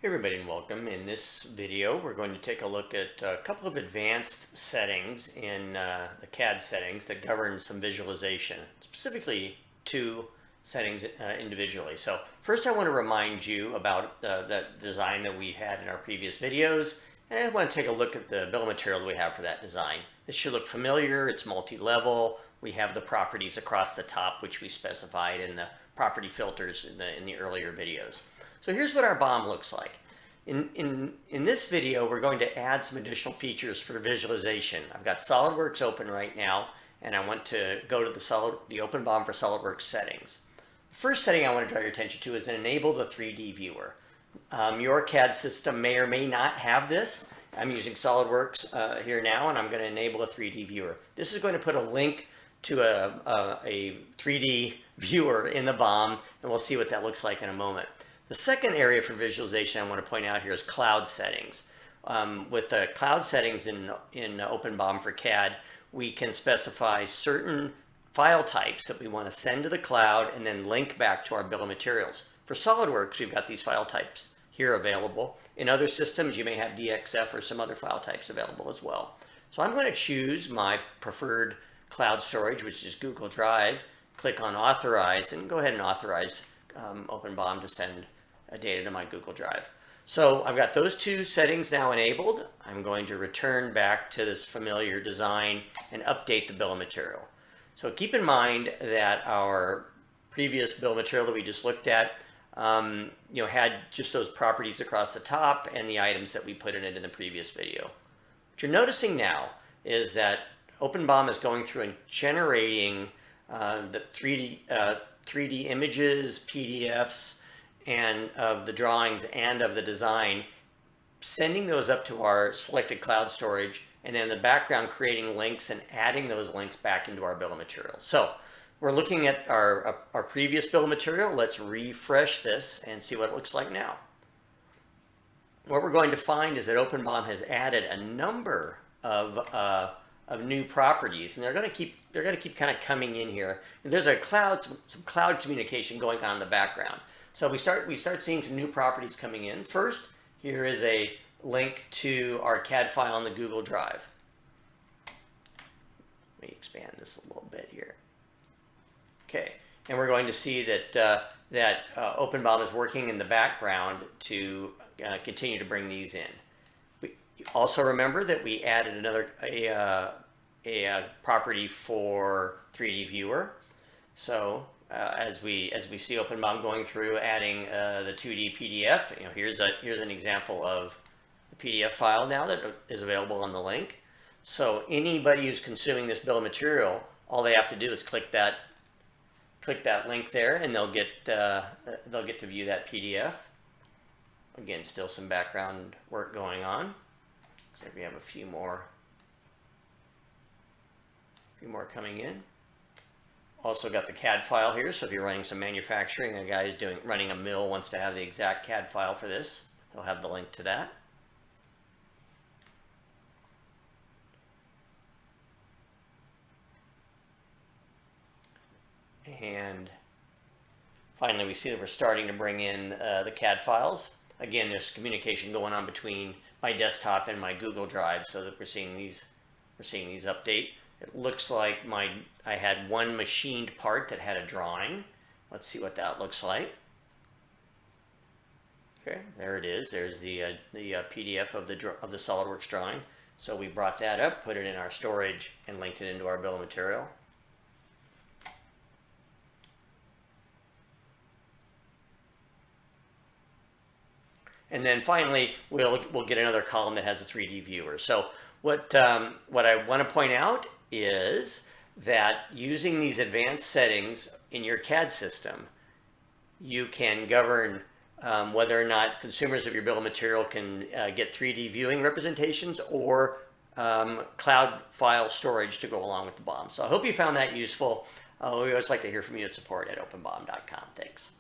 Hey everybody and welcome. In this video we're going to take a look at a couple of advanced settings in the CAD settings that govern some visualization, specifically two settings individually. So first I want to remind you about the design that we had in our previous videos, and I want to take a look at the bill of material that we have for that design. This should look familiar. It's multi-level. We have the properties across the top which we specified in the property filters in the earlier videos. So here's what our BOM looks like. In this video, we're going to add some additional features for visualization. I've got SOLIDWORKS open right now, and I want to go to the OpenBOM for SOLIDWORKS settings. The first setting I want to draw your attention to is enable the 3D viewer. Your CAD system may or may not have this. I'm using SOLIDWORKS here now, and I'm going to enable a 3D viewer. This is going to put a link to a 3D viewer in the BOM, and we'll see what that looks like in a moment. The second area for visualization I want to point out here is cloud settings. With the cloud settings in OpenBOM for CAD, we can specify certain file types that we want to send to the cloud and then link back to our bill of materials. For SOLIDWORKS, we've got these file types here available. In other systems, you may have DXF or some other file types available as well. So I'm going to choose my preferred cloud storage, which is Google Drive, click on Authorize, and go ahead and authorize OpenBOM to send data to my Google Drive. So I've got those two settings now enabled. I'm going to return back to this familiar design and update the bill of material. So keep in mind that our previous bill of material that we just looked at had just those properties across the top and the items that we put in it in the previous video. What you're noticing now is that OpenBOM is going through and generating the 3D images, PDFs, and of the drawings and of the design, sending those up to our selected cloud storage, and then in the background creating links and adding those links back into our bill of material. So we're looking at our previous bill of material. Let's refresh this and see what it looks like now. What we're going to find is that OpenBOM has added a number of new properties, and they're going to keep kind of coming in here. And there's some cloud communication going on in the background. So we start seeing some new properties coming in. First, here is a link to our CAD file on the Google Drive. Let me expand this a little bit here. Okay, and we're going to see that OpenBOM is working in the background to continue to bring these in. Also remember that we added a property for 3D viewer. So as we see OpenBOM going through adding the 2D PDF, here's an example of the PDF file now that is available on the link. So anybody who's consuming this bill of material, all they have to do is click that link there, and they'll get to view that PDF. Again, still some background work going on. Looks like we have a few more coming in. Also got the CAD file here, so if you're running some manufacturing, a guy is running a mill wants to have the exact CAD file for this, he'll have the link to that. And finally, we see that we're starting to bring in the CAD files. Again, there's communication going on between my desktop and my Google Drive, so that we're seeing these update. It looks like I had one machined part that had a drawing. Let's see what that looks like. Okay, there it is. There's the PDF of the SOLIDWORKS drawing. So we brought that up, put it in our storage, and linked it into our bill of material. And then finally, we'll get another column that has a 3D viewer. So what I want to point out is that using these advanced settings in your CAD system, you can govern whether or not consumers of your bill of material can get 3D viewing representations or cloud file storage to go along with the BOM. So I hope you found that useful. We always like to hear from you at support@openbom.com. Thanks.